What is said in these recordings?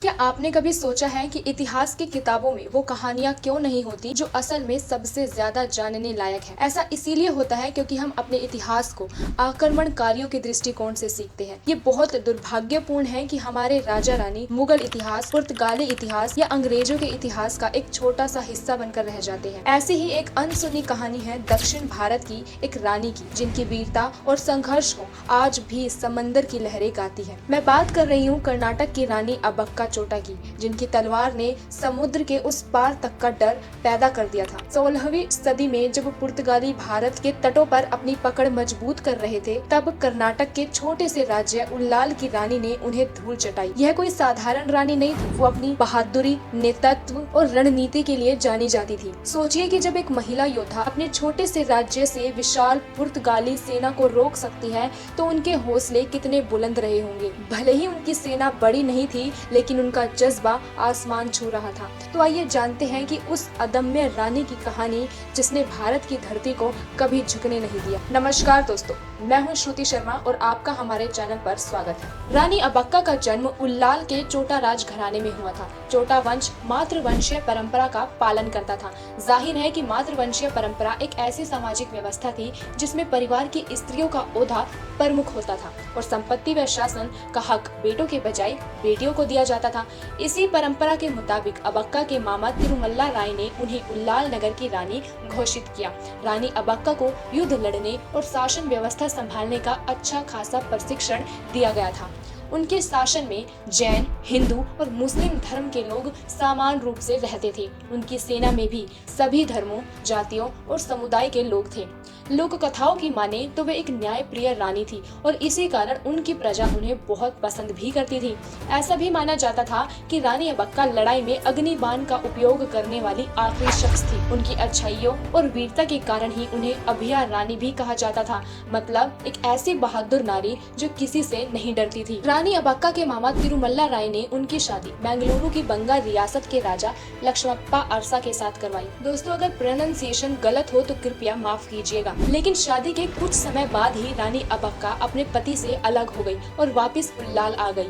क्या आपने कभी सोचा है कि इतिहास की किताबों में वो कहानियां क्यों नहीं होती जो असल में सबसे ज्यादा जानने लायक है? ऐसा इसीलिए होता है क्योंकि हम अपने इतिहास को आक्रमणकारियों के दृष्टिकोण से सीखते हैं। ये बहुत दुर्भाग्यपूर्ण है कि हमारे राजा रानी मुगल इतिहास, पुर्तगाली इतिहास या अंग्रेजों के इतिहास का एक छोटा सा हिस्सा बनकर रह जाते हैं। ऐसी ही एक अनसुनी कहानी है दक्षिण भारत की एक रानी की, जिनकी वीरता और संघर्ष को आज भी समंदर की लहरें गाती है। मैं बात कर रही हूँ कर्नाटक की रानी अब्बक्का चोटा की, जिनकी तलवार ने समुद्र के उस पार तक का डर पैदा कर दिया था। 16वीं सदी में जब पुर्तगाली भारत के तटों पर अपनी पकड़ मजबूत कर रहे थे, तब कर्नाटक के छोटे से राज्य उल्लाल की रानी ने उन्हें धूल चटाई। यह कोई साधारण रानी नहीं थी, वो अपनी बहादुरी, नेतृत्व और रणनीति के लिए जानी जाती थी। सोचिए कि जब एक महिला योद्धा अपने छोटे से राज्य से विशाल पुर्तगाली सेना को रोक सकती है, तो उनके हौसले कितने बुलंद रहे होंगे। भले ही उनकी सेना बड़ी नहीं थी, लेकिन उनका जज्बा आसमान छू रहा था। तो आइए जानते हैं कि उस अदम्य रानी की कहानी जिसने भारत की धरती को कभी झुकने नहीं दिया। नमस्कार दोस्तों, मैं हूं श्रुति शर्मा और आपका हमारे चैनल पर स्वागत है। रानी अब्बक्का का जन्म उल्लाल के चोटा राज घराने में हुआ था। चोटा वंश मातृवंशीय परंपरा का पालन करता था। जाहिर है कि मातृवंशीय परंपरा एक ऐसी सामाजिक व्यवस्था थी जिसमें परिवार की स्त्रियों का ओहदा प्रमुख होता था और संपत्ति व शासन का हक बेटों के बजाय बेटियों को दिया जाता था। इसी परंपरा के मुताबिक अब्बक्का के मामा तिरुमल्ला राय ने उन्हें उल्लाल नगर की रानी घोषित किया। रानी अब्बक्का को युद्ध लड़ने और शासन व्यवस्था संभालने का अच्छा खासा प्रशिक्षण दिया गया था। उनके शासन में जैन, हिंदू और मुस्लिम धर्म के लोग समान रूप से रहते थे। उनकी सेना में भी सभी धर्मों, जातियों और समुदाय के लोग थे। लोक कथाओं की माने तो वे एक न्यायप्रिय रानी थी और इसी कारण उनकी प्रजा उन्हें बहुत पसंद भी करती थी। ऐसा भी माना जाता था कि रानी अब्बक्का लड़ाई में अग्निबाण का उपयोग करने वाली आखिरी शख्स थी। उनकी अच्छाइयों और वीरता के कारण ही उन्हें अभया रानी भी कहा जाता था, मतलब एक ऐसी बहादुर नारी जो किसी से नहीं डरती थी। रानी अब्बक्का के मामा तिरुमल्ला राय ने उनकी शादी बेंगलुरु की बंगा रियासत के राजा लक्ष्मप्पा अरसा के साथ करवाई। दोस्तों, अगर प्रोनाउंसिएशन गलत हो तो कृपया माफ कीजिएगा। लेकिन शादी के कुछ समय बाद ही रानी अब्बक्का अपने पति से अलग हो गई और वापस उल्लाल आ गई।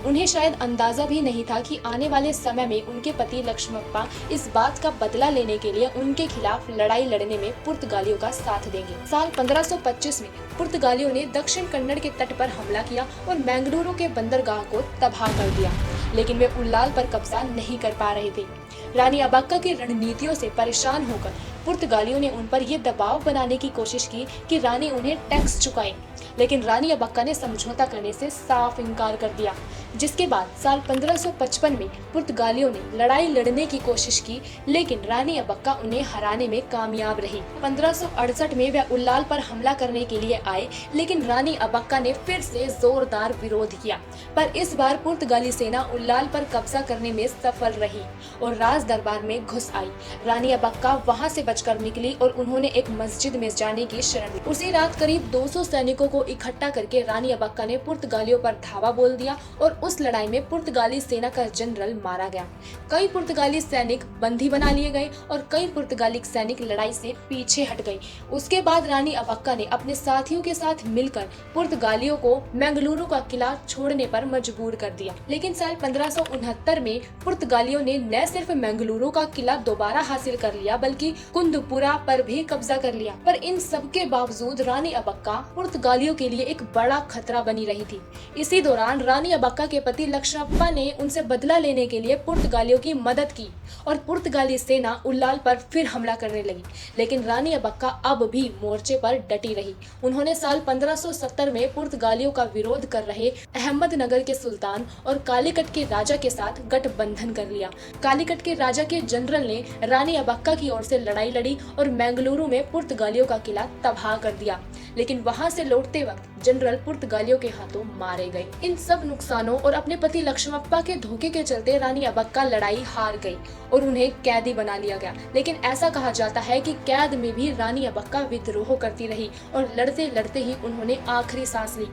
उन्हें शायद अंदाजा भी नहीं था कि आने वाले समय में उनके पति लक्ष्मप्पा इस बात का बदला लेने के लिए उनके खिलाफ लड़ाई लड़ने में पुर्तगालियों का साथ देंगे। साल 1525 में पुर्तगालियों ने दक्षिण कन्नड़ के तट पर हमला किया और बेंगलुरु के बंदरगाह को तबाह कर दिया, लेकिन वे उल्लाल पर कब्जा नहीं कर पा रहे थे। रानी अब्बक्का की रणनीतियों से परेशान होकर पुर्तगालियों ने उन पर यह दबाव बनाने की कोशिश की कि रानी उन्हें टैक्स चुकाए, लेकिन रानी अब्बक्का ने समझौता करने से साफ इनकार कर दिया। जिसके बाद साल 1555 में पुर्तगालियों ने लड़ाई लड़ने की कोशिश की, लेकिन रानी अब्बक्का उन्हें हराने में कामयाब रही। 1568 में वे उल्लाल पर हमला करने के लिए आए, लेकिन रानी अब्बक्का ने फिर से जोरदार विरोध किया, पर इस बार पुर्तगाली सेना उल्लाल पर कब्जा करने में सफल रही और राज दरबार में घुस आई। रानी अब्बक्का वहां से बचकर निकली और उन्होंने एक मस्जिद में जाने की शरण ली। उसी रात करीब 200 सैनिकों को इकट्ठा करके रानी अब्बक्का ने पुर्तगालियों पर धावा बोल दिया और उस लड़ाई में पुर्तगाली सेना का जनरल मारा गया। कई पुर्तगाली सैनिक बंदी बना लिए गए और कई पुर्तगाली सैनिक लड़ाई से पीछे हट गए। उसके बाद रानी अब्बक्का ने अपने साथियों के साथ मिलकर पुर्तगालियों को बेंगलुरु का किला छोड़ने पर मजबूर कर दिया। लेकिन साल 1569 में पुर्तगालियों ने न सिर्फ बेंगलुरु का किला दोबारा हासिल कर लिया, बल्कि कुंदपुरा पर भी कब्जा कर लिया। पर इन सब के बावजूद रानी अब्बक्का पुर्तगालियों के लिए एक बड़ा खतरा बनी रही थी। इसी दौरान रानी अब्बक्का के पति लक्ष्मप्पा ने उनसे बदला लेने के लिए पुर्तगालियों की मदद की और पुर्तगाली सेना उल्लाल पर फिर हमला करने लगी। लेकिन रानी अब्बक्का अब भी मोर्चे पर डटी रही। उन्होंने साल 1570 में पुर्तगालियों का विरोध कर रहे अहमदनगर के सुल्तान और कालीकट के राजा के साथ गठबंधन कर लिया। कालीकट के राजा के जनरल ने रानी अब्बक्का की ओर से लड़ाई लड़ी और बेंगलुरु में पुर्तगालियों का किला तबाह कर दिया, लेकिन वहां से लौटते वक्त जनरल पुर्तगालियों के हाथों मारे गए। इन सब नुकसानों और अपने पति लक्ष्मप्पा के धोखे के चलते रानी अब्बक्का लड़ाई हार गई और उन्हें कैदी बना लिया गया। लेकिन ऐसा कहा जाता है कि कैद में भी रानी अब्बक्का विद्रोह करती रही और लड़ते लड़ते ही उन्होंने आखिरी सांस ली।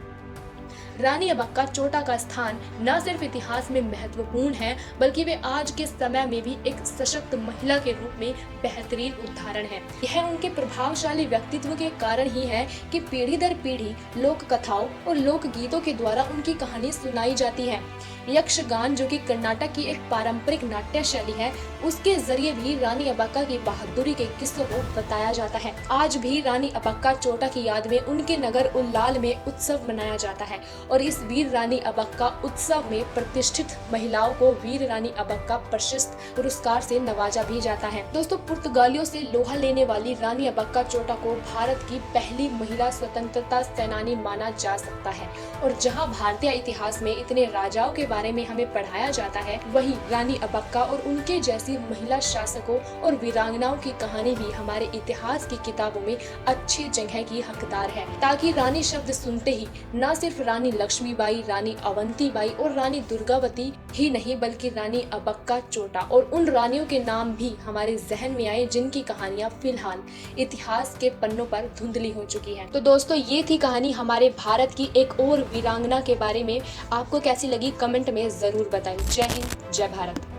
रानी अबक्का चोटा का स्थान न सिर्फ इतिहास में महत्वपूर्ण है, बल्कि वे आज के समय में भी एक सशक्त महिला के रूप में बेहतरीन उदाहरण है। यह उनके प्रभावशाली व्यक्तित्व के कारण ही है कि पीढ़ी दर पीढ़ी लोक कथाओं और लोक गीतों के द्वारा उनकी कहानी सुनाई जाती है। यक्षगान, जो कि कर्नाटक की एक पारंपरिक नाट्य शैली है, उसके जरिए भी रानी अबक्का की बहादुरी के किस्सों को बताया जाता है। आज भी रानी अबक्का चोटा की याद में उनके नगर उल्लाल में उत्सव मनाया जाता है और इस वीर रानी अबक्का उत्सव में प्रतिष्ठित महिलाओं को वीर रानी अबक्का प्रशस्त पुरस्कार से नवाजा भी जाता है। दोस्तों, पुर्तगालियों से लोहा लेने वाली रानी अबक्का चोटा को भारत की पहली महिला स्वतंत्रता सेनानी माना जा सकता है और जहां भारतीय इतिहास में इतने राजाओं के बारे में हमें पढ़ाया जाता है, वहीं रानी अबक्का और उनके जैसी महिला शासकों और वीरांगनाओं की कहानी भी हमारे इतिहास की किताबों में अच्छी जगह की हकदार है, ताकि रानी शब्द सुनते ही न सिर्फ रानी लक्ष्मीबाई, रानी अवंतीबाई और रानी दुर्गावती ही नहीं, बल्कि रानी अबक्का चोटा और उन रानियों के नाम भी हमारे जहन में आए जिनकी कहानियां फिलहाल इतिहास के पन्नों पर धुंधली हो चुकी है। तो दोस्तों, ये थी कहानी हमारे भारत की एक और वीरांगना के बारे में। आपको कैसी लगी कमेंट में जरूर बताएं। जय हिंद, जय भारत।